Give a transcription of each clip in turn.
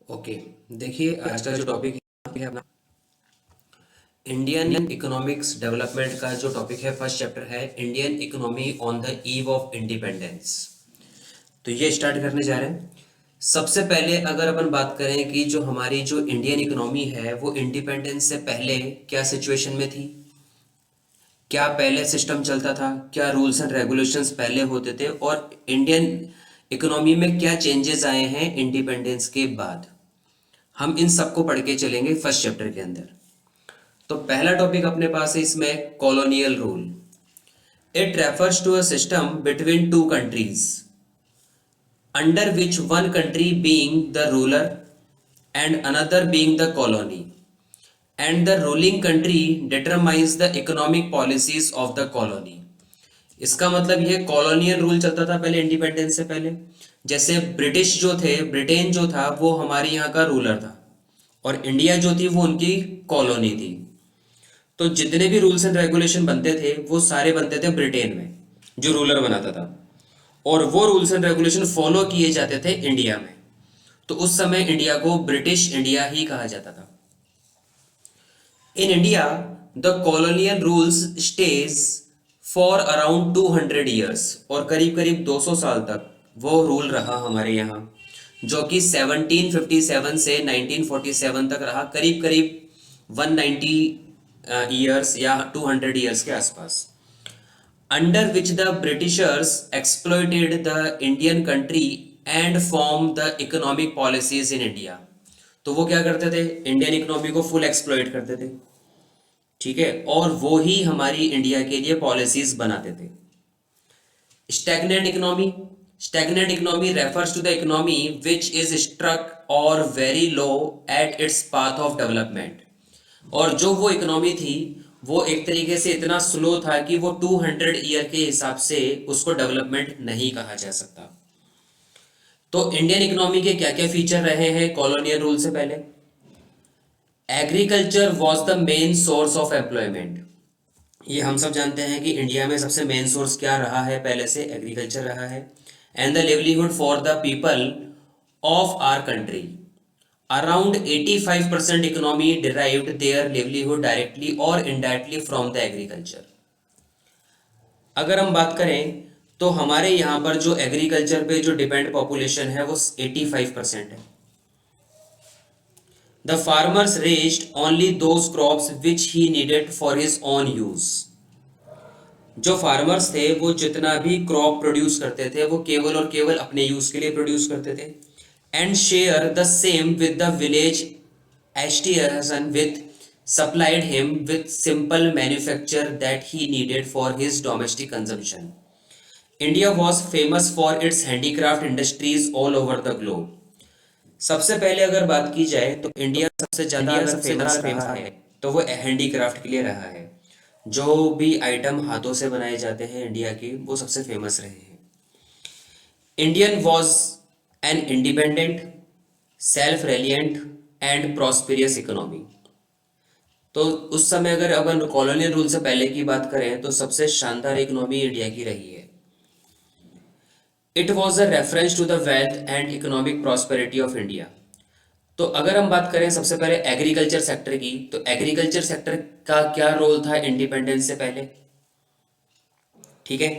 Okay. देखिए, आज का जो टॉपिक है अपना इंडियन इकोनॉमिक्स डेवलपमेंट का जो टॉपिक है, फर्स्ट चैप्टर है Indian economy on the eve of independence. तो ये स्टार्ट करने जा रहे हैं। सबसे पहले अगर अपन बात करें कि जो हमारी जो इंडियन इकोनॉमी है वो इंडिपेंडेंस से पहले क्या सिचुएशन में थी, क्या पहले सिस्टम चलता था, क्या रूल्स एंड रेगुलेशंस पहले होते थे, और इंडियन इकोनॉमी में क्या चेंजेस आए हैं इंडिपेंडेंस के बाद, हम इन सबको पढ़ के चलेंगे फर्स्ट चैप्टर के अंदर। तो पहला टॉपिक अपने पास है इसमें colonial rule. It refers to a system between two countries under which one country being the ruler and another being the colony and the ruling country determines the economic policies of the colony. इसका मतलब ये colonial rule चलता था पहले independence से पहले। जैसे British जो थे, ब्रिटेन जो था वो हमारे यहाँ का रूलर था और इंडिया जो थी वो उनकी कॉलोनी थी। तो जितने भी रूल्स एंड रेगुलेशन बनते थे वो सारे बनते थे ब्रिटेन में, जो रूलर बनाता था, और वो रूल्स एंड रेगुलेशन फॉलो किए जाते थे इंडिया में। तो उस समय इंडिया को ब्रिटिश इंडिया ही कहा जाता था। In India the colonial rules stage for around 200 years, और करीब करीब 200 साल तक वो रूल रहा हमारे यहाँ, जो कि 1757 से 1947 तक रहा, करीब करीब 190 ईयर्स या 200 ईयर्स के आसपास। Under which the Britishers exploited the Indian country and form the economic policies in India. तो वो क्या करते थे, इंडियन इकोनॉमी को फुल एक्सप्लॉइट करते थे, ठीक है, और वो ही हमारी इंडिया के लिए पॉलिसीज बनाते थे। Stagnant economy, stagnant economy refers to the economy which is struck और very low at its path of development. और जो वो इकोनॉमी थी वो एक तरीके से इतना स्लो था कि वो 200 ईयर के हिसाब से उसको डेवलपमेंट नहीं कहा जा सकता। तो इंडियन इकोनॉमी के क्या क्या फीचर रहे हैं कॉलोनियल रूल से पहले? Agriculture was the main source of employment. ये हम सब जानते हैं कि इंडिया में सबसे मेन सोर्स क्या रहा है, पहले से एग्रीकल्चर रहा है। And the livelihood for the people of our country. Around 85% economy derived their livelihood directly और इनडायरेक्टली फ्रॉम द एग्रीकल्चर। अगर हम बात करें तो हमारे यहाँ पर जो एग्रीकल्चर पे जो डिपेंड पॉपुलेशन है वो 85% है। The farmers raised only those crops which he needed for his own use. जो फार्मर्स थे वो जितना भी क्रॉप प्रोड्यूस करते थे वो केवल और केवल अपने यूज के लिए प्रोड्यूस करते थे। And share the same with the village artisans with supplied him with simple manufacture that he needed for his domestic consumption. India was famous for its handicraft industries all over the globe. सबसे पहले अगर बात की जाए तो India सबसे ज्यादा अगर फेमस रहा है तो वो हैंडीक्राफ्ट के लिए रहा है। जो भी आइटम हाथों से बनाए जाते हैं इंडिया के, वो सबसे फेमस रहे हैं। Indian was an independent, self reliant and prosperous economy. तो उस समय अगर अपन कॉलोनियल रूल से पहले की बात करें तो सबसे शानदार इकोनॉमी इंडिया की रही है। It was a reference to the wealth and economic prosperity of India. तो अगर हम बात करें सबसे पहले एग्रीकल्चर सेक्टर की, तो एग्रीकल्चर सेक्टर का क्या रोल था इंडिपेंडेंस से पहले, ठीक है।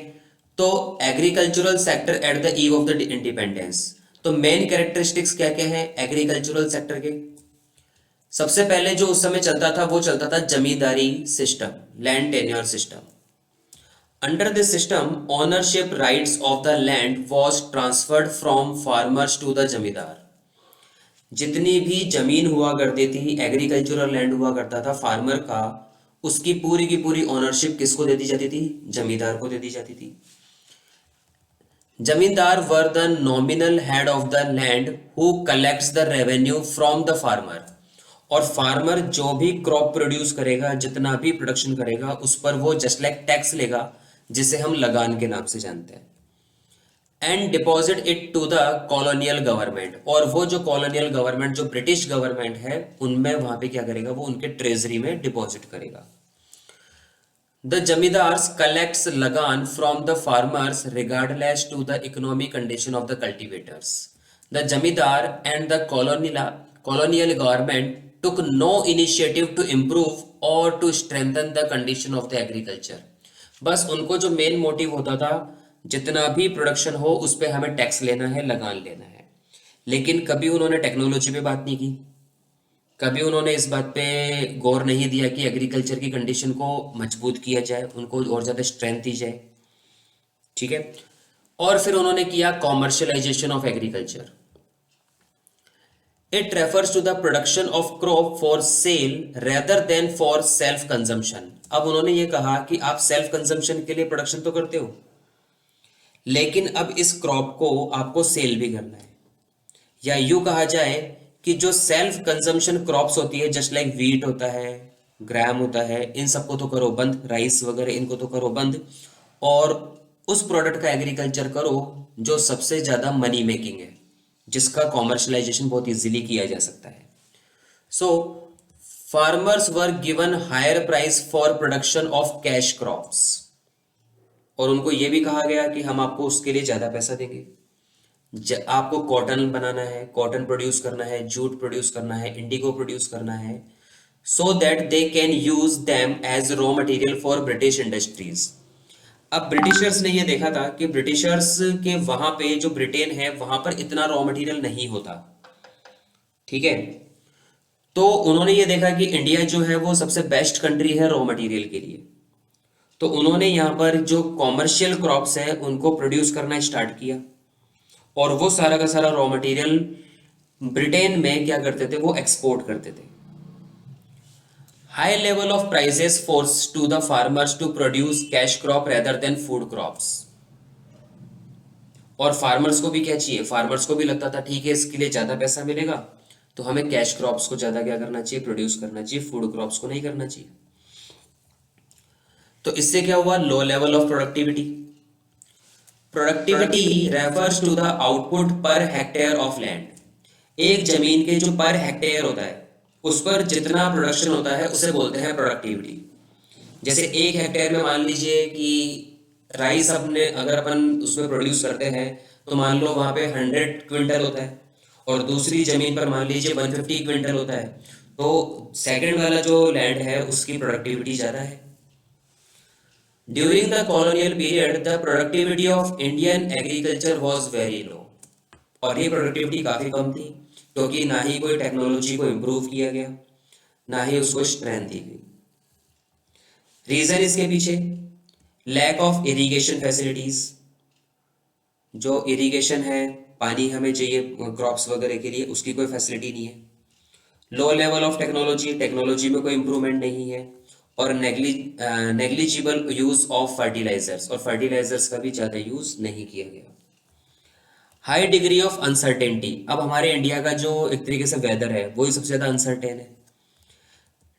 तो agricultural sector at the eve of the independence, तो मेन कैरेक्टरिस्टिक्स क्या क्या है एग्रीकल्चरल सेक्टर के? सबसे पहले जो उस समय चलता था वो चलता था zamindari system, land tenure system. Under this system ownership rights of the land was transferred from farmers to the zamindar. जितनी भी जमीन हुआ करती थी, एग्रीकल्चरल लैंड हुआ करता था फार्मर का, उसकी पूरी की पूरी ओनरशिप किसको दे दी जाती थी? जमींदार को दे दी जाती थी। जमींदार were the nominal head of the land who collects the revenue from the farmer. और फार्मर जो भी क्रॉप प्रोड्यूस करेगा, जितना भी प्रोडक्शन करेगा, उस पर वो जस्ट लाइक टैक्स लेगा, जिसे हम लगान के नाम से जानते हैं। And deposit it to the colonial government, और वो जो कॉलोनियल गवर्नमेंट जो ब्रिटिश गवर्नमेंट है उनमें वहां पे क्या करेगा, वो उनके ट्रेजरी में डिपॉजिट करेगा। The zamindars collects lagan from the farmers regardless to the economic condition of the cultivators. The zamindar and the colonial government took no initiative to improve or to strengthen the condition of the agriculture. बस उनको जो main motive होता था, जितना भी production हो उस पे हमें टैक्स लेना है, लगान लेना है, लेकिन कभी उन्होंने टेक्नोलॉजी पे बात नहीं की, कभी उन्होंने इस बात पे गौर नहीं दिया कि एग्रीकल्चर की कंडीशन को मजबूत किया जाए, उनको और ज़्यादा स्ट्रेंथ दी जाए। ठीक है। और फिर उन्होंने किया commercialization of agriculture. It refers to the production of crop for sale rather than for self consumption. अब उन्होंने ये कहा कि आप सेल्फ कंजम्पशन के लिए प्रोडक्शन तो करते हो, लेकिन अब इस क्रॉप को आपको सेल भी करना है, या यूं कहा जाए कि जो सेल्फ कंजम्पशन क्रॉप्स होती है, जस्ट लाइक वीट होता है, ग्राम होता है, इन सबको तो करो बंद, राइस वगैरह इनको तो करो बंद, और उस प्रोडक्ट का एग्रीकल्चर करो जो सबसे ज्यादा मनी मेकिंग है, जिसका कॉमर्शलाइजेशन बहुत इजीली किया जा सकता है। So farmers were given higher price for production of cash crops, और उनको यह भी कहा गया कि हम आपको उसके लिए ज्यादा पैसा देंगे। आपको कॉटन बनाना है, कॉटन प्रोड्यूस करना है, जूट प्रोड्यूस करना है, इंडिगो प्रोड्यूस करना है, so that they can use them as raw material for British industries. अब ब्रिटिशर्स ने यह देखा था कि ब्रिटिशर्स के वहां पे जो ब्रिटेन है वहां पर इतना रॉ मटेरियल नहीं होता। ठीक है। तो उन्होंने ये देखा कि इंडिया जो है वो सबसे बेस्ट कंट्री है रॉ मटेरियल के लिए, तो उन्होंने यहाँ पर जो कॉमर्शियल क्रॉप्स है उनको प्रोड्यूस करना स्टार्ट किया, और वो सारा का सारा रॉ मटेरियल ब्रिटेन में क्या करते थे, वो एक्सपोर्ट करते थे। High level of prices force to the farmers to produce cash crop rather than food crops. और फार्मर्स को भी क्या चाहिए, फार्मर्स को भी लगता था ठीक है इसके लिए ज्यादा पैसा मिलेगा तो हमें कैश क्रॉप्स को ज्यादा क्या करना चाहिए, प्रोड्यूस करना चाहिए, फूड क्रॉप्स को नहीं करना चाहिए। तो इससे क्या हुआ, low level of productivity. Productivity refers to the output per hectare of land. एक जमीन के जो पर हेक्टेयर होता है उस पर जितना प्रोडक्शन होता है उसे बोलते हैं प्रोडक्टिविटी। जैसे एक हेक्टेयर में मान लीजिए कि राइस अपने अगर अपन उसमें प्रोड्यूस करते हैं तो मान लो वहां पे 100 क्विंटल होता है, और दूसरी जमीन पर मान लीजिए 150 क्विंटल होता है, तो सेकंड वाला जो लैंड है उसकी प्रोडक्टिविटी ज्यादा है। During the colonial period, the productivity of Indian agriculture was very low. और ये प्रोडक्टिविटी काफी कम थी क्योंकि ना ही कोई टेक्नोलॉजी को इम्प्रूव किया गया, ना ही उसको स्ट्रेंथ दी गई। रीजन इसके पीछे लैक ऑफ इरिगेशन फैसिलिटीज। जो इरिगेशन है, पानी हमें चाहिए क्रॉप्स वगैरह के लिए, उसकी कोई फैसिलिटी नहीं है। लो लेवल ऑफ टेक्नोलॉजी, टेक्नोलॉजी में कोई इम्प्रूवमेंट नहीं है, और नेग्लिजिबल यूज ऑफ फर्टिलाइजर्स, और फर्टिलाइजर्स का भी ज्यादा यूज नहीं किया गया। High degree of uncertainty. अब हमारे इंडिया का जो एक तरीके से वेदर है वही सबसे ज्यादा अनसर्टेन है।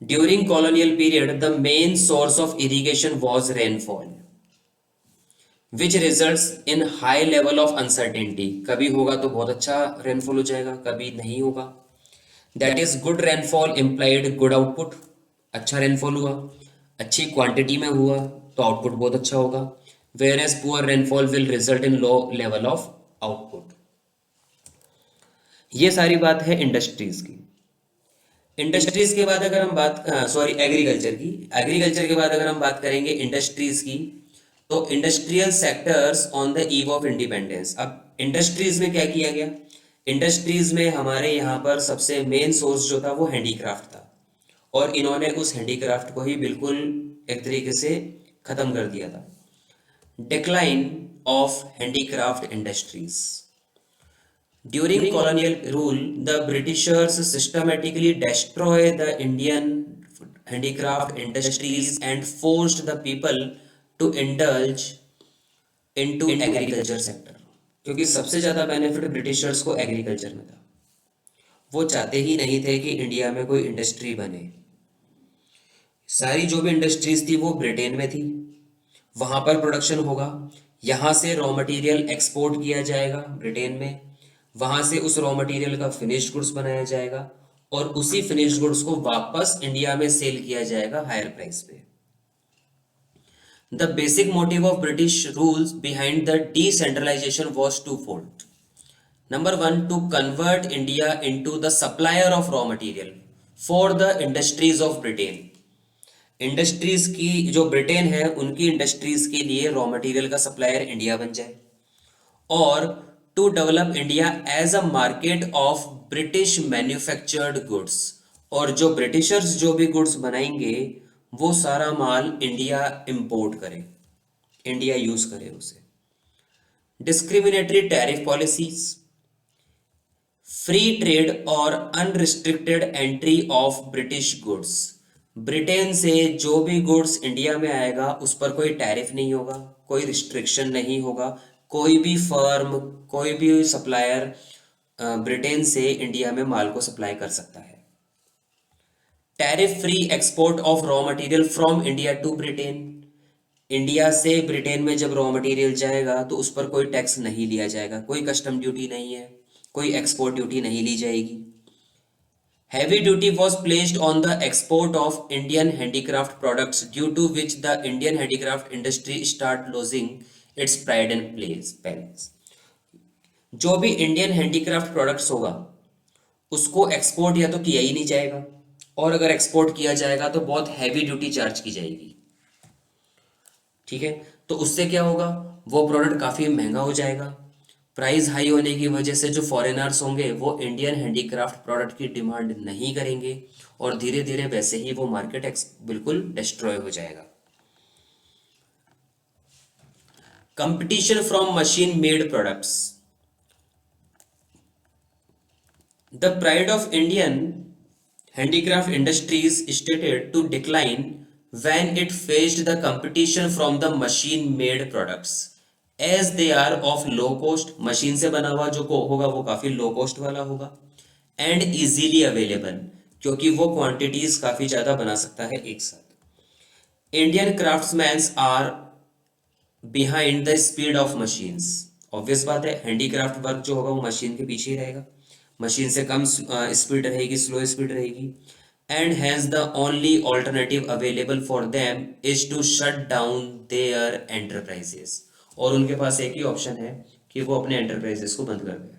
During colonial period the main source of irrigation was rainfall, which results in high level of uncertainty. कभी होगा तो बहुत अच्छा रेनफॉल हो जाएगा, कभी नहीं होगा। That is good rainfall implied good output. अच्छा रेनफॉल हुआ, अच्छी क्वांटिटी में हुआ तो आउटपुट बहुत अच्छा होगा, whereas poor rainfall will result in low level of output. ये सारी बात है इंडस्ट्रीज की। इंडस्ट्रीज के बाद अगर हम बात एग्रीकल्चर की, एग्रीकल्चर के बाद अगर हम बात करेंगे इंडस्ट्रीज की, तो industrial sectors on the eve of independence. अब इंडस्ट्रीज में क्या किया गया, इंडस्ट्रीज में हमारे यहाँ पर सबसे मेन सोर्स जो था वो हैंडीक्राफ्ट था, और इन्होंने उस हैंडीक्राफ्ट को ही बिल्कुल एक तरीके से खत्म कर दिया था। Decline of handicraft industries. During colonial rule, the Britishers systematically destroy the Indian handicraft industries and forced the people to indulge into agriculture sector, क्योंकि सबसे ज्यादा बेनिफिट ब्रिटिशर्स को एग्रीकल्चर में था। वो चाहते ही नहीं थे कि इंडिया में कोई इंडस्ट्री बने। सारी जो भी इंडस्ट्रीज थी वो ब्रिटेन में थी, वहां पर प्रोडक्शन होगा, यहाँ से रॉ मटेरियल एक्सपोर्ट किया जाएगा ब्रिटेन में, वहां से उस रॉ मटेरियल का फिनिश्ड गुड्स बनाया जाएगा, और उसी फिनिश्ड गुड्स को वापस इंडिया में सेल किया जाएगा हायर प्राइस पे। The basic motive of British rules behind the decentralisation was twofold. Number one, to convert India into the supplier of raw material for the industries of Britain. Industries की जो Britain है उनकी industries के लिए raw material का supplier India बन जाए, और to develop India as a market of British manufactured goods, और जो ब्रिटिशर्स जो भी गुड्स बनाएंगे वो सारा माल इंडिया इंपोर्ट करे, इंडिया यूज करे उसे। Discriminatory tariff policies, free trade और unrestricted entry of British goods. Britain से जो भी गुड्स इंडिया में आएगा उस पर कोई टैरिफ नहीं होगा, कोई रिस्ट्रिक्शन नहीं होगा, कोई भी फर्म, कोई भी सप्लायर ब्रिटेन से इंडिया में माल को सप्लाई कर सकता है। Tariff free export of raw material from India to Britain. India से ब्रिटेन में जब रॉ मटेरियल जाएगा तो उस पर कोई टैक्स नहीं लिया जाएगा, कोई कस्टम ड्यूटी नहीं है, कोई एक्सपोर्ट ड्यूटी नहीं ली जाएगी। Heavy duty was placed on the export of Indian handicraft products, due to which the Indian handicraft industry start losing its pride and place. जो भी इंडियन हैंडीक्राफ्ट प्रोडक्ट्स होगा उसको export या तो किया ही नहीं जाएगा, और अगर एक्सपोर्ट किया जाएगा तो बहुत हैवी ड्यूटी चार्ज की जाएगी। ठीक है, तो उससे क्या होगा, वो प्रोडक्ट काफी महंगा हो जाएगा। प्राइस हाई होने की वजह से जो फॉरेनर्स होंगे वो इंडियन हैंडीक्राफ्ट प्रोडक्ट की डिमांड नहीं करेंगे, और धीरे धीरे वैसे ही वो मार्केट बिल्कुल डिस्ट्रॉय हो जाएगा। Competition from machine made products, the pride of Indian handicraft industries started to decline when it faced the competition from the machine made products, as they are of low cost, machine से बना हुआ जो को होगा वो काफी low cost वाला होगा, and easily available, क्योंकि वो क्वांटिटीज काफी ज्यादा बना सकता है एक साथ। Indian craftsmans are behind the speed of machines, obvious बात है, हैंडीक्राफ्ट वर्क जो होगा वो मशीन के पीछे ही रहेगा, मशीन से कम स्पीड रहेगी, स्लो स्पीड रहेगी। And has the only alternative available for them is to shut down their enterprises, और उनके पास एक ही ऑप्शन है कि वो अपने एंटरप्राइजेस को बंद कर दें।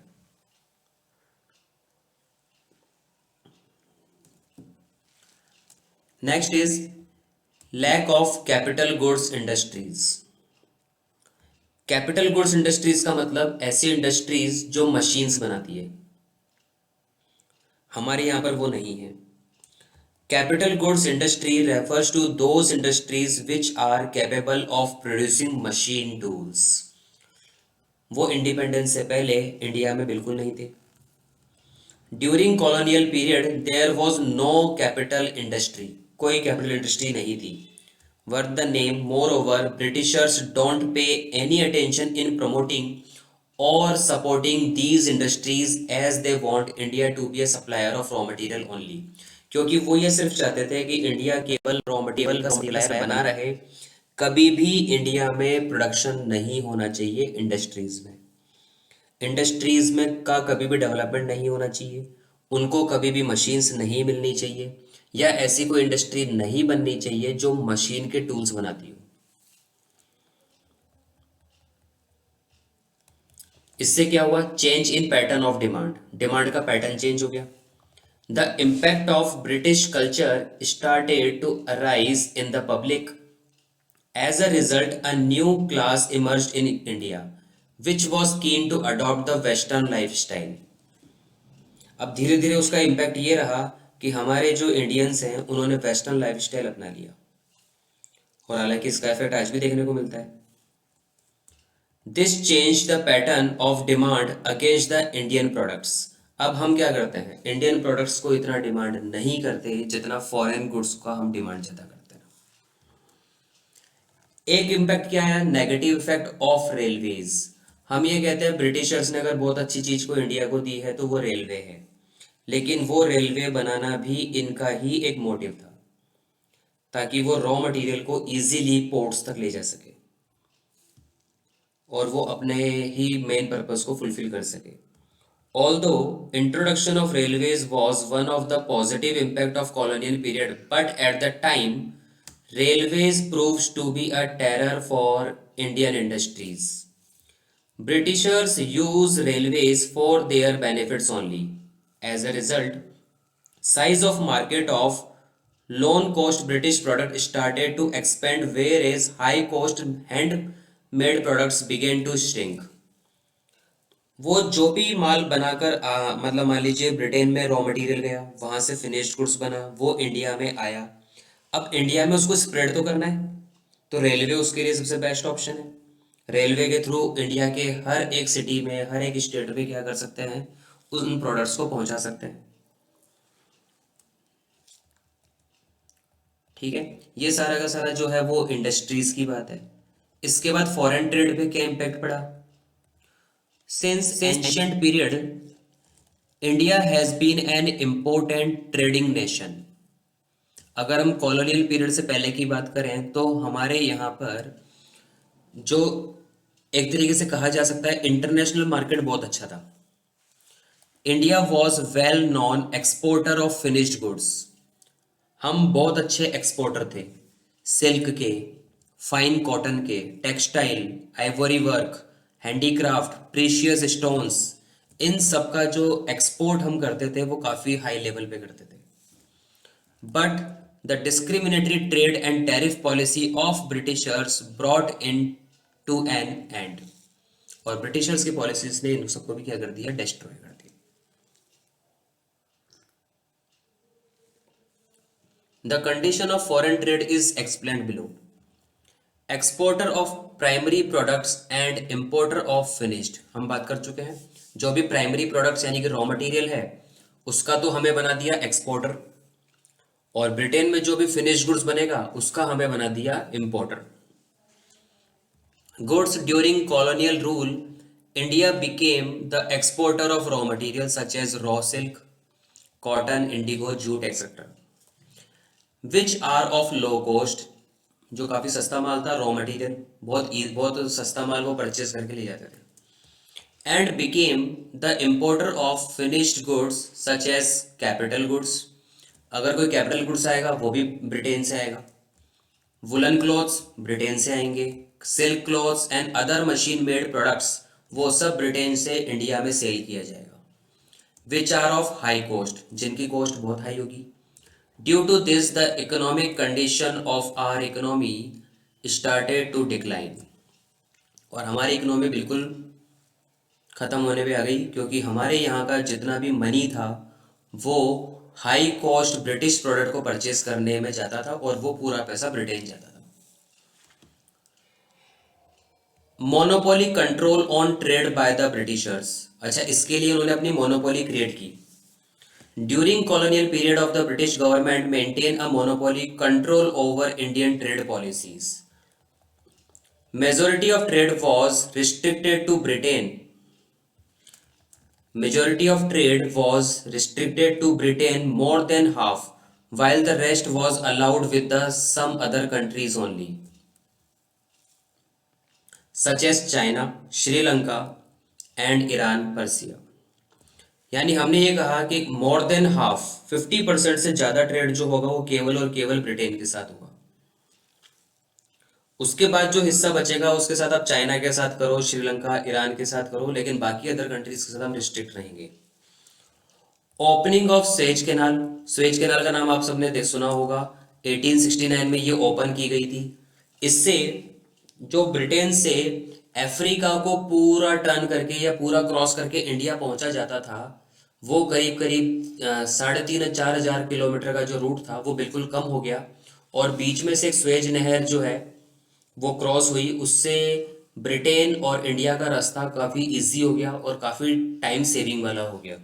Next is lack of capital goods industries. Capital goods industries का मतलब ऐसी इंडस्ट्रीज जो मशीन्स बनाती है, हमारे यहां पर वो नहीं है। Capital goods industry refers to those industries which are capable of producing machine tools. वो इंडिपेंडेंस से पहले इंडिया में बिल्कुल नहीं थे। During colonial period there was no capital industry, कोई कैपिटल इंडस्ट्री नहीं थी। Worth the name, moreover Britishers don't pay any attention in promoting और supporting these industries as they want India to be a supplier of raw material only, क्योंकि वो ये सिर्फ चाहते थे कि इंडिया केवल रॉ मटेरियल का सप्लायर बना रहे, कभी भी इंडिया में प्रोडक्शन नहीं होना चाहिए इंडस्ट्रीज में, इंडस्ट्रीज में का कभी भी डेवलपमेंट नहीं होना चाहिए, उनको कभी भी मशीन्स नहीं मिलनी चाहिए, या ऐसी कोई इंडस्ट्री नहीं बननी चाहिए जो मशीन के टूल्स बनाती हो। इससे क्या हुआ, change in pattern of demand, demand का पैटर्न चेंज हो गया। The impact of British culture started to arise in the public, as a result a new class emerged in India which was keen to adopt the western lifestyle. अब धीरे धीरे उसका impact ये रहा कि हमारे जो इंडियंस हैं उन्होंने वेस्टर्न लाइफ स्टाइल अपना लिया, और हालांकि इसका इफेक्ट आज भी देखने को मिलता है। This change the pattern of demand against the Indian products. अब हम क्या करते हैं, इंडियन प्रोडक्ट्स को इतना डिमांड नहीं करते जितना फॉरेन गुड्स का हम डिमांड ज्यादा करते हैं। एक इम्पैक्ट क्या है, नेगेटिव इफेक्ट ऑफ रेलवेज। हम ये कहते हैं ब्रिटिशर्स ने अगर बहुत अच्छी चीज को इंडिया को दी है तो वो रेलवे है, लेकिन वो रेलवे बनाना भी इनका ही एक मोटिव था, ताकि वो रॉ मटेरियल को इजीली पोर्ट्स तक ले जा सके और वो अपने ही मेन पर्पस को फुलफिल कर सके। Although introduction of railways was one of the positive impact of colonial period, but at the time railways proves to be a terror for Indian industries. Britishers use railways for their benefits only. As a result, size of market of low cost British product started to expand, whereas high cost handmade products began to shrink. वो जो भी माल बनाकर मतलब मान लीजिए Britain में raw material गया, वहां से फिनिश्ड गुड्स बना, वो इंडिया में आया। अब इंडिया में उसको स्प्रेड तो करना है, तो रेलवे उसके लिए सबसे बेस्ट ऑप्शन है। रेलवे के थ्रू इंडिया के हर एक सिटी में, हर एक स्टेट में क्या कर सकते हैं, उन प्रोडक्ट्स को पहुंचा सकते हैं। ठीक है, ये सारा का सारा जो है वो इंडस्ट्रीज की बात है। इसके बाद फॉरेन ट्रेड पे क्या इम्पैक्ट पड़ा? Since ancient period India has been an important trading nation. अगर हम कॉलोनियल पीरियड से पहले की बात करें तो हमारे यहाँ पर जो एक तरीके से कहा जा सकता है इंटरनेशनल मार्केट बहुत अच्छा था। India was well known exporter of finished goods. हम बहुत अच्छे एक्सपोर्टर थे, सिल्क के, फाइन कॉटन के, textile, ivory work, handicraft, precious stones, इन सब का जो एक्सपोर्ट हम करते थे वो काफ़ी हाई लेवल पे करते थे। But the discriminatory trade and tariff policy of Britishers brought in to an end. और ब्रिटिशर्स की पॉलिसीज ने इन सबको भी क्या कर दिया? डिस्ट्रॉय कर दिया। The condition of foreign trade is explained below. Exporter of primary products and importer of finished। हम बात कर चुके हैं, जो भी प्राइमरी प्रोडक्ट्स यानी कि रॉ मटेरियल है उसका तो हमें बना दिया एक्सपोर्टर, और ब्रिटेन में जो भी फिनिश्ड गुड्स बनेगा उसका हमें बना दिया importer. Goods during colonial rule India became the exporter of raw material such as raw silk, cotton, indigo, jute etcetera, which are of low cost, जो काफ़ी सस्ता माल था, रॉ मटेरियल बहुत सस्ता माल वो परचेज करके ले जाते थे। And became the importer of finished goods such as capital goods. अगर कोई कैपिटल गुड्स आएगा वो भी ब्रिटेन से आएगा। वुलन क्लॉथ्स ब्रिटेन से आएंगे, silk clothes and other machine made products वो सब ब्रिटेन से इंडिया में सेल किया जाएगा। Which are of high cost, जिनकी कॉस्ट बहुत हाई होगी। Due to this, the economic condition of our economy started to decline। और हमारी इकोनॉमी बिल्कुल ख़त्म होने पे आ गई, क्योंकि हमारे यहाँ का जितना भी मनी था वो हाई कॉस्ट ब्रिटिश प्रोडक्ट को परचेस करने में जाता था, और वो पूरा पैसा ब्रिटेन जाता था। Monopoly control on trade by the Britishers. अच्छा, इसके लिए उन्होंने अपनी मोनोपोली क्रिएट की। During colonial period of the British government maintained a monopoly control over Indian trade policies. Majority of trade was restricted to Britain. Majority of trade was restricted to Britain, more than half, while the rest was allowed with the some other countries only, such as China, Sri Lanka and Iran, Persia। यानी हमने ये कहा कि more than half 50% से ज्यादा trade जो होगा वो केवल और केवल ब्रिटेन के साथ होगा। उसके बाद जो हिस्सा बचेगा उसके साथ आप चाइना के साथ करो, श्रीलंका, ईरान के साथ करो, लेकिन बाकी अदर कंट्रीज के साथ हम रिस्ट्रिक्ट रहेंगे। Opening of Suez canal. Suez canal का नाम आप सबने सुना होगा। 1869 में ये ओपन की गई थी। इससे जो ब्रिटेन से अफ्रीका को पूरा टर्न करके या पूरा क्रॉस करके इंडिया पहुंचा जाता था, वो करीब करीब 3,500-4,000 किलोमीटर का जो रूट था वो बिल्कुल कम हो गया, और बीच में से एक स्वेज नहर जो है वो क्रॉस हुई। उससे ब्रिटेन और इंडिया का रास्ता काफ़ी इजी हो गया और काफ़ी टाइम सेविंग वाला हो गया।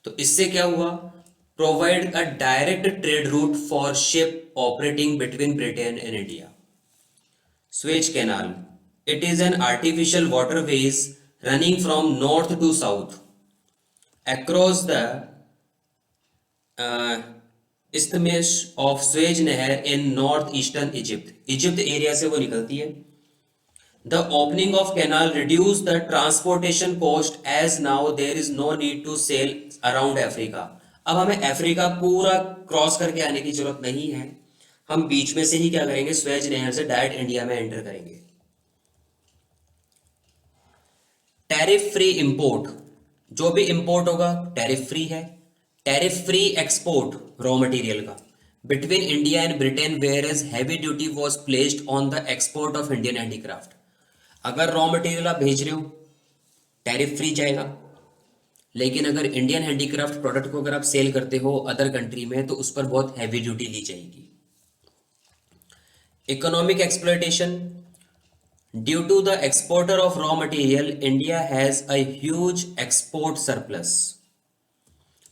तो इससे क्या हुआ? Provide a direct trade route for ship operating between Britain and India. Suez canal, it is an artificial waterways running from north to south across the isthmus of Suez Nehar in northeastern Egypt। Egypt area से वो निकलती है। The opening of canal reduced the transportation cost as now there is no need to sail around Africa। अब हमें Africa पूरा cross करके आने की जरूरत नहीं है, हम बीच में से ही क्या करेंगे, स्वेज नहर से डायरेक्ट इंडिया में एंटर करेंगे। टैरिफ फ्री इंपोर्ट, जो भी इंपोर्ट होगा टैरिफ फ्री है। Tariff free export raw material का between India and Britain, whereas heavy duty was placed on the export of Indian handicraft. अगर रॉ मटेरियल आप भेज रहे हो टैरिफ फ्री जाएगा, लेकिन अगर इंडियन हैंडीक्राफ्ट प्रोडक्ट को अगर आप सेल करते हो अदर कंट्री में तो उस पर बहुत हैवी ड्यूटी ली जाएगी। Economic exploitation, due to the exporter of raw material India has a huge export surplus,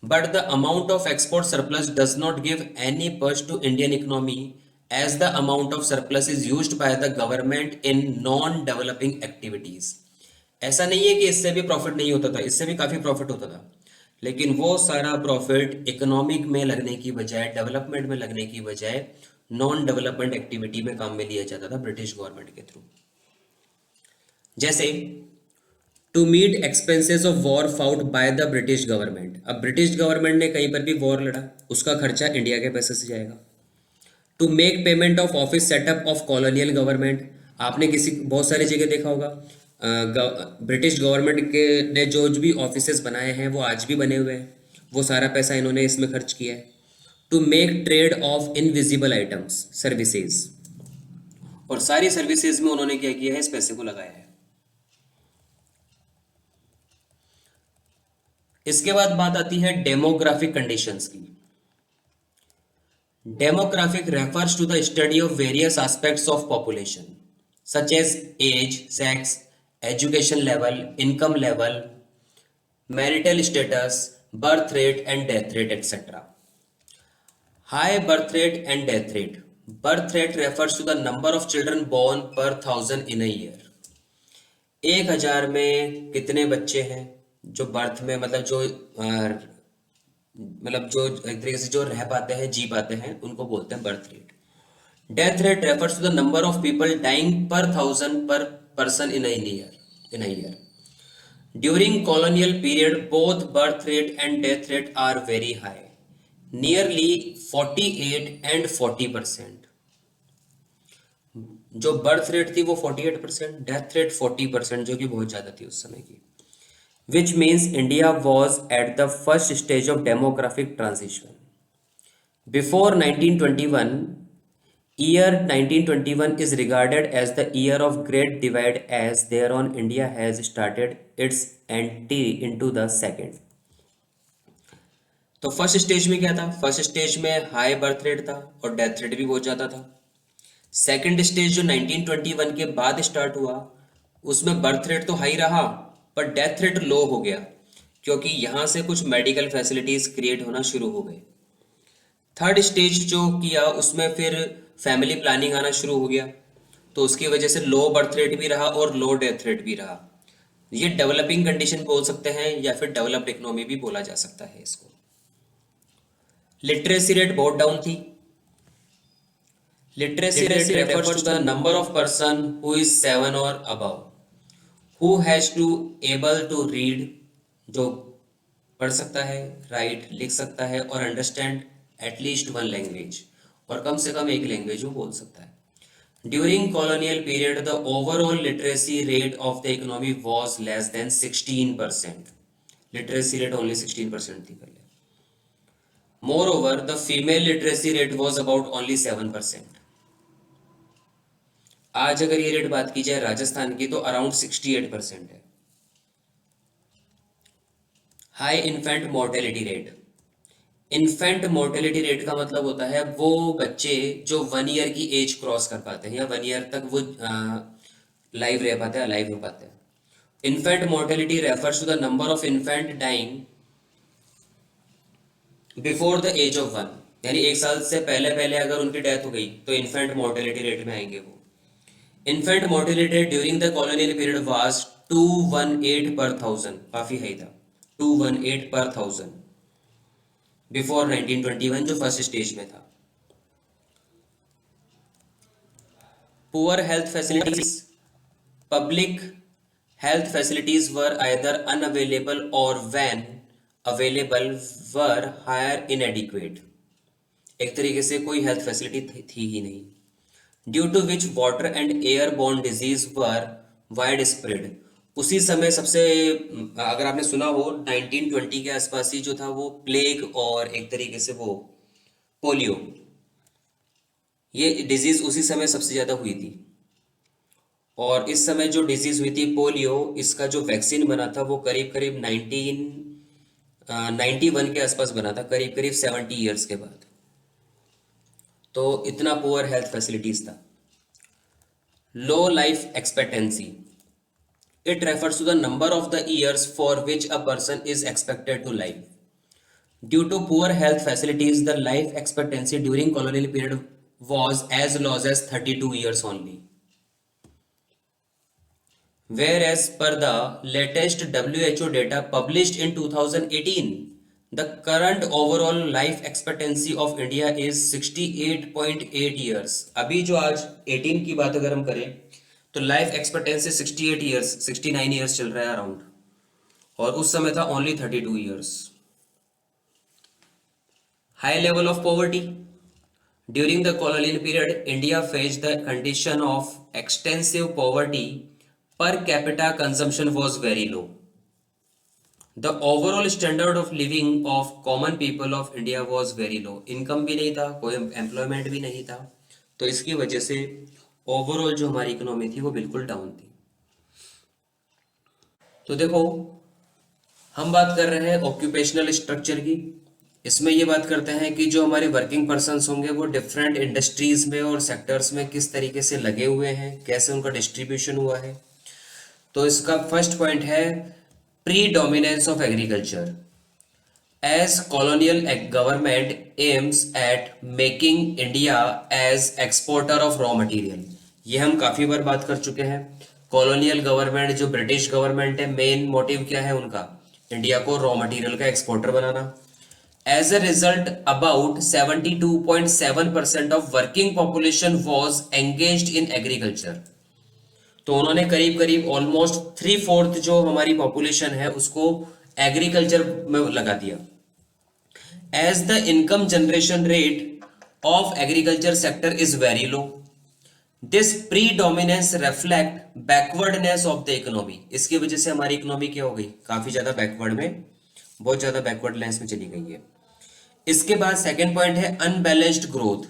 but the amount of export surplus does not give any push to Indian economy as the amount of surplus is used by the government in non-developing activities। ऐसा नहीं है कि इससे भी profit नहीं होता था, इससे भी काफी प्रॉफिट होता था, लेकिन वो सारा प्रॉफिट इकोनॉमिक में लगने की बजाय, डेवलपमेंट में लगने की बजाय नॉन डेवलपमेंट एक्टिविटी में काम में लिया जाता था ब्रिटिश गवर्नमेंट के थ्रू। जैसे to meet expenses of war fought by the British government, अब ब्रिटिश गवर्नमेंट ने कहीं पर भी वॉर लड़ा उसका खर्चा इंडिया के पैसे से जाएगा। To make payment of office setup of colonial government, आपने किसी बहुत सारी जगह देखा होगा ब्रिटिश गवर्नमेंट के ने जो भी ऑफिसेस बनाए हैं वो आज भी बने हुए हैं, वो सारा पैसा इन्होंने इसमें खर्च किया है। To make trade of invisible items services, और सारी सर्विसेज में उन्होंने क्या किया है, इस पैसे को लगाया है। इसके बाद बात आती है डेमोग्राफिक कंडीशंस की। Demographic refers to the study of various aspects of population such as age, sex, education level, income level, marital status, birth rate and death rate etcetera. High birth rate and death rate, birth rate refers to the number of children born per 1000 in a year. 1000 में कितने बच्चे हैं जो birth में, मतलब जो एक तरीके से जो रह पाते हैं, जी पाते हैं, उनको बोलते हैं birth rate. Death rate refers to the number of people dying per 1000 per person in a year. During colonial period both birth rate and death rate are very high, nearly 48 and 40%। जो birth rate थी वो 48%, death rate 40%, जो कि बहुत ज्यादा थी उस समय की। Which means India was at the first stage of demographic transition. Before 1921, year 1921 is regarded as the year of Great Divide, as thereon India has started its entry into the second. तो first stage में क्या था? First stage में high birth rate था और death rate भी बहुत ज्यादा था। सेकंड स्टेज जो 1921 के बाद स्टार्ट हुआ उसमें बर्थ रेट तो हाई रहा पर डेथ रेट लो हो गया, क्योंकि यहां से कुछ मेडिकल फैसिलिटीज क्रिएट होना शुरू हो गए। थर्ड स्टेज जो किया उसमें फिर फैमिली प्लानिंग आना शुरू हो गया, तो उसकी वजह से लो बर्थ रेट भी रहा और लो डेथ रेट भी रहा। ये डेवलपिंग कंडीशन बोल सकते हैं या फिर डेवलप्ड इकोनॉमी भी बोला जा सकता है इसको। लिटरेसी रेट बहुत डाउन थी। Literacy rate refers to the number of person who is 7 और above, who has to able to read, जो पढ़ सकता है, राइट लिख सकता है और अंडरस्टैंड एटलीस्ट वन लैंग्वेज, और कम से कम एक लैंग्वेज वो बोल सकता है। During colonial period the overall literacy rate of the economy was less than 16%। Literacy rate only 16% थी पहले। More the female literacy rate was about only 7%। आज अगर ये रेट बात की जाए राजस्थान की तो अराउंड 68% है। High infant mortality rate, infant mortality rate का मतलब होता है वो बच्चे जो 1 ईयर की एज क्रॉस कर पाते हैं या 1 ईयर तक वो लाइव रह पाते हैं, अलाइव हो पाते हैं। Infant mortality refers to the number of infant dying before the age of 1, यानी 1 साल से पहले पहले अगर उनकी डेथ हो गई तो इन्फेंट मोर्टेलिटी रेट में आएंगे वो। Infant mortality rate during the colonial period was 218 पर 1000, काफी हाई था, 218 पर 1000 बिफोर 1921 जो फर्स्ट स्टेज में था। Poor health facilities, public health facilities were either unavailable और when available were highly inadequate, एक तरीके से कोई हेल्थ फैसिलिटी थी ही नहीं। Due to which water and airborne diseases were widespread, उसी समय सबसे, अगर आपने सुना हो, 1920 के आसपास ही जो था वो प्लेग और एक तरीके से वो पोलियो, ये डिजीज उसी समय सबसे ज्यादा हुई थी। और इस समय जो डिजीज हुई थी पोलियो, इसका जो वैक्सीन बना था वो करीब करीब 1991 के आसपास बना था, करीब करीब 70 ईयर्स के बाद। तो इतना पुअर हेल्थ फैसिलिटीज था। Low life expectancy, it refers to the number of the years for which a person is expected to live. Due to poor health facilities, the life expectancy during colonial period was as low as 32 years only. Whereas per the latest WHO data published in 2018, the current overall life expectancy of India is 68.8 years. अभी जो आज 18 की बात अगर हम करें तो life expectancy 68 years, 69 years चल रहा है अराउंड, और उस समय था only 32 years. High level of poverty, during the colonial period India faced the condition of extensive poverty, per capita consumption was very low. The overall standard of living of common people of India was very low. Income भी नहीं था, कोई employment भी नहीं था, तो इसकी वजह से ओवरऑल जो हमारी इकोनॉमी थी वो बिल्कुल डाउन थी। तो देखो, हम बात कर रहे हैं ऑक्यूपेशनल स्ट्रक्चर की। इसमें ये बात करते हैं कि जो हमारे वर्किंग पर्सन्स होंगे वो डिफरेंट इंडस्ट्रीज में और सेक्टर्स में किस तरीके से लगे हुए हैं, कैसे उनका डिस्ट्रीब्यूशन हुआ है। तो इसका फर्स्ट पॉइंट है predominance of agriculture, as colonial government aims at making India as exporter of raw material. ये हम काफी बार बात कर चुके हैं। कॉलोनियल गवर्नमेंट, जो ब्रिटिश गवर्नमेंट है, मेन मोटिव क्या है उनका, इंडिया को रॉ मटेरियल का एक्सपोर्टर बनाना। As a result about 72.7% of working population was engaged in agriculture. तो उन्होंने करीब करीब ऑलमोस्ट 3/4 जो हमारी पॉपुलेशन है उसको एग्रीकल्चर में लगा दिया। As the income generation rate of agriculture sector is very low, this predominance reflect backwardness of the economy. इसकी वजह से हमारी इकोनॉमी क्या हो गई, काफी ज्यादा बैकवर्ड में, बहुत ज्यादा बैकवर्डनेस में चली गई है। इसके बाद सेकेंड पॉइंट है unbalanced growth.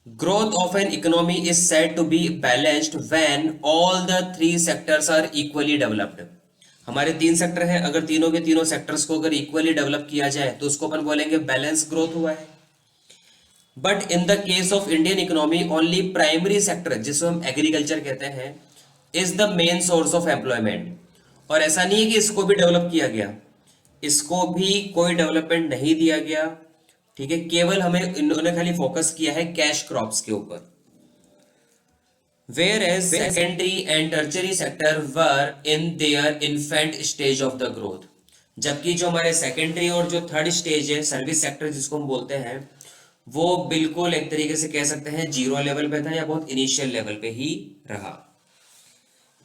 Growth of an economy is said to be balanced when all the three sectors are equally developed. हमारे 3 सेक्टर हैं, अगर तीनों के तीनों सेक्टर्स को अगर इक्वली डेवलप किया जाए तो उसको अपन बोलेंगे बैलेंस ग्रोथ हुआ है। But in the case of Indian economy only primary sector, जिसको हम एग्रीकल्चर कहते हैं, is the main source of employment. और ऐसा नहीं है कि इसको भी डेवलप किया गया, इसको भी कोई डेवलपमेंट नहीं दिया गया, ठीक है। केवल हमें इन्होंने खाली फोकस किया है कैश क्रॉप्स के ऊपर। Whereas secondary and tertiary sector were in their infant stage of the growth, जबकि जो हमारे सेकेंडरी और जो थर्ड स्टेज है, सर्विस सेक्टर जिसको हम बोलते हैं, वो बिल्कुल एक तरीके से कह सकते हैं जीरो लेवल पे था या बहुत इनिशियल लेवल पे ही रहा।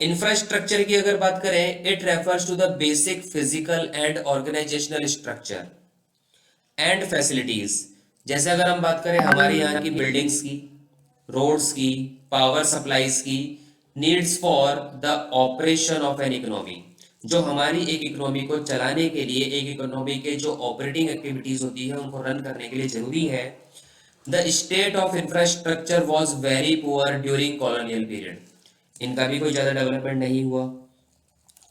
इंफ्रास्ट्रक्चर की अगर बात करें, it refers to the basic physical and organisational structure and facilities. जैसे अगर हम बात करें हमारे यहाँ की बिल्डिंग्स की, रोड्स की, पावर सप्लाईज की, needs for the operation of an economy, जो हमारी एक इकोनॉमी को चलाने के लिए, एक इकोनॉमी के जो ऑपरेटिंग एक्टिविटीज होती है उनको रन करने के लिए जरूरी है। The state of infrastructure was very poor during colonial period, इनका भी कोई ज्यादा डेवलपमेंट नहीं हुआ।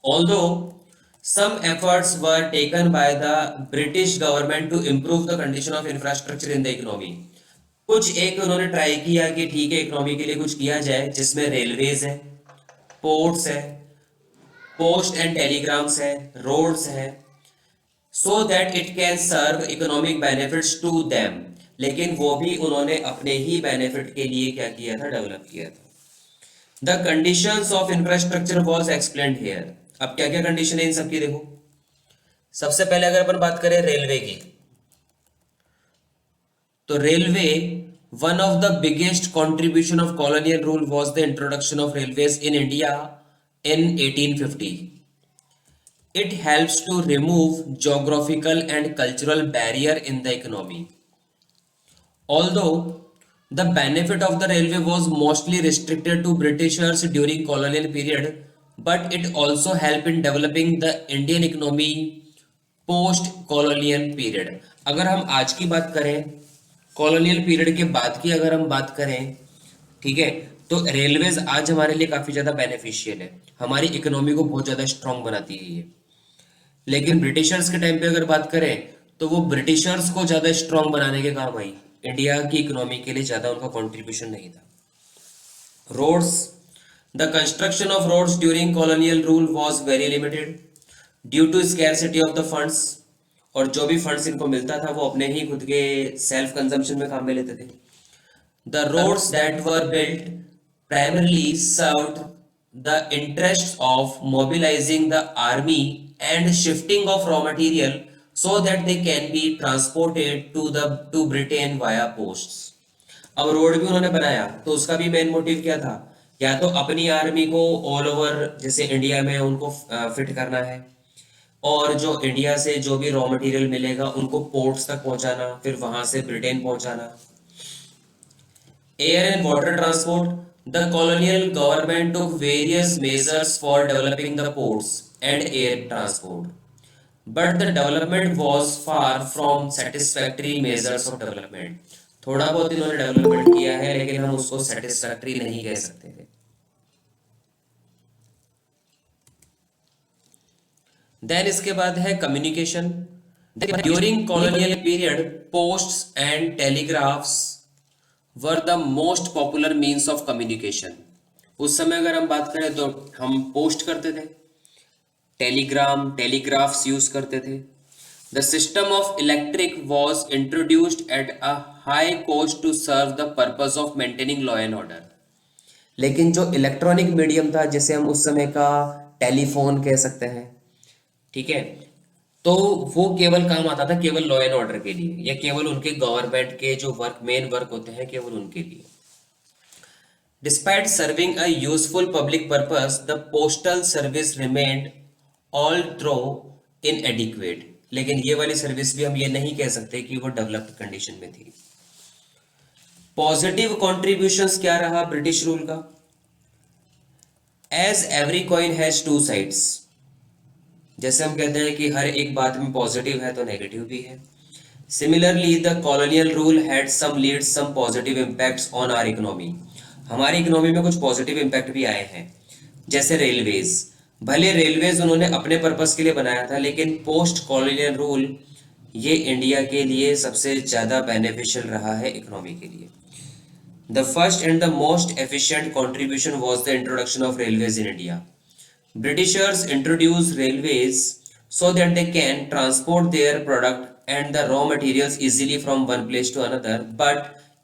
Although some efforts were taken by the British government to improve the condition of infrastructure in the economy. कुछ एक उन्होंने ट्राई किया कि ठीक है इकोनॉमी के लिए कुछ किया जाए, जिसमें रेलवेज है, पोर्ट्स है, पोस्ट एंड टेलीग्राम्स है, रोड्स है, so that it can serve economic benefits to them। लेकिन वो भी उन्होंने अपने ही बेनिफिट के लिए क्या किया था, डेवलप किया था। The conditions of infrastructure was explained here। अब क्या क्या कंडीशन है इन सब की, देखो। सबसे पहले अगर अपन बात करें रेलवे की, तो railway, one of the biggest contribution of colonial rule was the introduction of railways in India in 1850। It helps to remove geographical and cultural barrier in the economy. Although the benefit of the railway was mostly restricted to Britishers during colonial period, but it also helped in developing the Indian economy post colonial period. अगर हम आज की बात करें, colonial period के बाद की अगर हम बात करें, ठीक है, तो रेलवेज आज हमारे लिए काफी ज्यादा बेनिफिशियल है, हमारी इकोनॉमी को बहुत ज्यादा स्ट्रांग बनाती है ये। लेकिन ब्रिटिशर्स के टाइम पे अगर बात करें तो वो ब्रिटिशर्स को ज्यादा स्ट्रांग बनाने के काम आई, इंडिया की इकोनॉमी के लिए ज्यादा उनका कंट्रीब्यूशन नहीं था। Roads, the construction of roads during colonial rule was very limited due to scarcity of the funds, और जो भी फंड्स इनको मिलता था वो अपने ही खुद के सेल्फ कंजम्पशन में काम में लेते थे। The roads that were built primarily served the interests of mobilizing the army and shifting of raw material so that they can be transported to Britain via posts. अब रोड भी उन्होंने बनाया तो उसका भी मेन मोटिव क्या था, या तो अपनी आर्मी को ऑल ओवर जैसे इंडिया में उनको फिट करना है, और जो इंडिया से जो भी रॉ मटेरियल मिलेगा उनको पोर्ट्स तक पहुंचाना, फिर वहां से ब्रिटेन पहुंचाना। Air and water transport, the colonial government took various measures for developing the ports and air transport, but the development was far from satisfactory measures of development. थोड़ा बहुत इन्होंने डेवलपमेंट किया है लेकिन हम उसको सेटिस्फैक्टरी नहीं कह सकते थे। देन इसके बाद है communication. During colonial period posts and telegraphs were the most popular means of communication. उस समय अगर हम बात करें तो हम पोस्ट करते थे, टेलीग्राम टेलीग्राफ्स यूज करते थे। The system of electric was introduced at a high cost to serve the purpose of maintaining law and order. लेकिन जो इलेक्ट्रॉनिक मीडियम था, जैसे हम उस समय का टेलीफोन कह सकते हैं, ठीक है, तो वो केवल काम आता था केवल लॉ एंड ऑर्डर के लिए, या केवल उनके गवर्नमेंट के जो मेन वर्क होते हैं केवल उनके लिए। Despite serving a useful public purpose, the postal service remained all through inadequate. लेकिन ये वाली सर्विस भी हम ये नहीं कह सकते कि वो डेवलप्ड कंडीशन में थी। पॉजिटिव कॉन्ट्रीब्यूशंस क्या रहा ब्रिटिश रूल का? As every coin has two sides, जैसे हम कहते हैं कि हर एक बात में पॉजिटिव है तो नेगेटिव भी है। Similarly the colonial rule had some lead some positive impacts on our economy. हमारी इकोनॉमी में कुछ पॉजिटिव इम्पैक्ट भी आए हैं, जैसे रेलवेज। भले रेलवेज उन्होंने अपने पर्पस के लिए बनाया था, लेकिन पोस्ट कॉलोनियल रूल ये इंडिया के लिए सबसे ज्यादा बेनिफिशियल रहा है इकोनॉमी के लिए। The first and the most efficient contribution was the introduction of railways in India. Britishers introduced railways so that they can transport their product and the raw materials easily from one place to another. But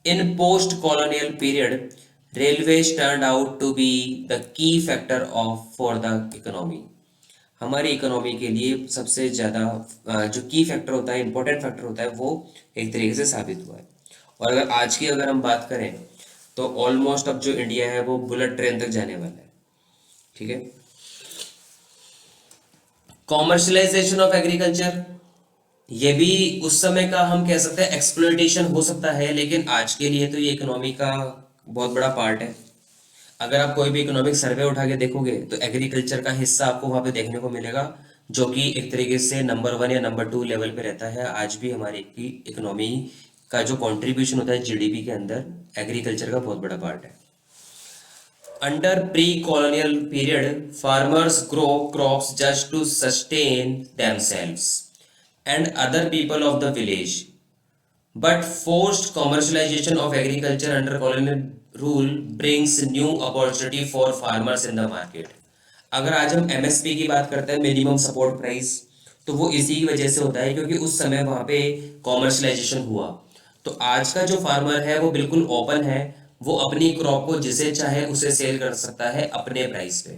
in post-colonial period, railways turned out to be the key factor for the economy. हमारी economy के लिए सबसे ज़्यादा जो की factor होता है, important factor होता है, वो एक तरीके से साबित हुआ है। और अगर आज की अगर हम बात करें तो ऑलमोस्ट अब जो इंडिया है वो बुलेट ट्रेन तक जाने वाला है, ठीक है। कॉमर्शलाइजेशन ऑफ एग्रीकल्चर, ये भी उस समय का हम कह सकते हैं एक्सप्लॉयटेशन हो सकता है, लेकिन आज के लिए तो ये इकोनॉमी का बहुत बड़ा पार्ट है। अगर आप कोई भी इकोनॉमिक सर्वे उठा के देखोगे तो एग्रीकल्चर का हिस्सा आपको वहां पे देखने को मिलेगा, जो कि एक तरीके से नंबर 1 या नंबर 2 लेवल पे रहता है। आज भी हमारी इकोनॉमी का जो कंट्रीब्यूशन होता है जीडीपी के अंदर, एग्रीकल्चर का बहुत बड़ा पार्ट है। Under pre-colonial period, farmers grow crops just to sustain themselves and other people of the village. But forced commercialization of agriculture under colonial rule brings new opportunity for farmers in the market. अगर आज हम MSP की बात करते हैं, minimum support price, तो वो इसी की वजह से होता है क्योंकि उस समय वहां पे कॉमर्शलाइजेशन हुआ। तो आज का जो फार्मर है वो बिल्कुल ओपन है, वो अपनी क्रॉप को जिसे चाहे उसे सेल कर सकता है अपने प्राइस पे।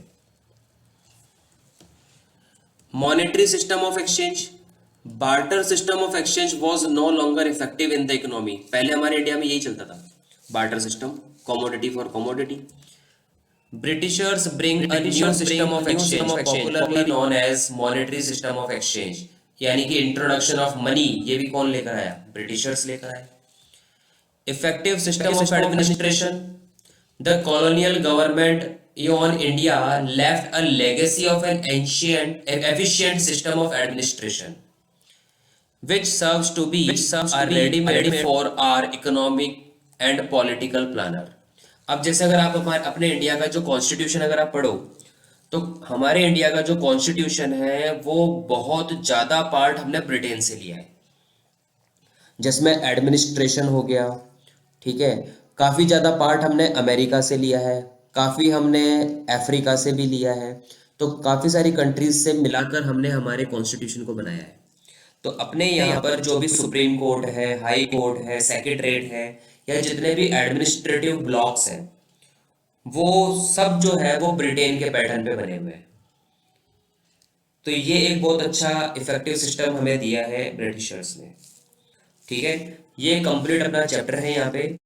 Monetary system of exchange, barter system of exchange was no longer effective in the economy. पहले हमारे इंडिया में यही चलता था, barter system, commodity for commodity. Britishers bring a new system of exchange popularly known as monetary system of exchange, यानी कि introduction of money, ये भी कौन लेकर आया? ब्रिटिशर्स लेकर आए। Effective system of administration, the colonial government on India left a legacy of an ancient, efficient system of administration, which serves to be a ready-made for our economic and political planner. अब जैसे अगर आप हमारे अपने India का जो constitution अगर आप पढ़ो, तो हमारे इंडिया का जो कॉन्स्टिट्यूशन है वो बहुत ज़्यादा पार्ट हमने ब्रिटेन से लिया है, जिसमें एडमिनिस्ट्रेशन हो गया, ठीक है, काफ़ी ज़्यादा पार्ट हमने अमेरिका से लिया है, काफ़ी हमने अफ्रीका से भी लिया है, तो काफ़ी सारी कंट्रीज से मिलाकर हमने हमारे कॉन्स्टिट्यूशन को बनाया है। तो अपने यहाँ पर जो भी सुप्रीम कोर्ट है, हाई कोर्ट है, सेक्रेटरीट है, या जितने भी एडमिनिस्ट्रेटिव ब्लॉक्स हैं, वो सब जो है वो ब्रिटेन के पैटर्न पे बने हुए हैं। तो ये एक बहुत अच्छा इफेक्टिव सिस्टम हमें दिया है ब्रिटिशर्स ने। ठीक है, ये कंप्लीट अपना चैप्टर है यहाँ पे।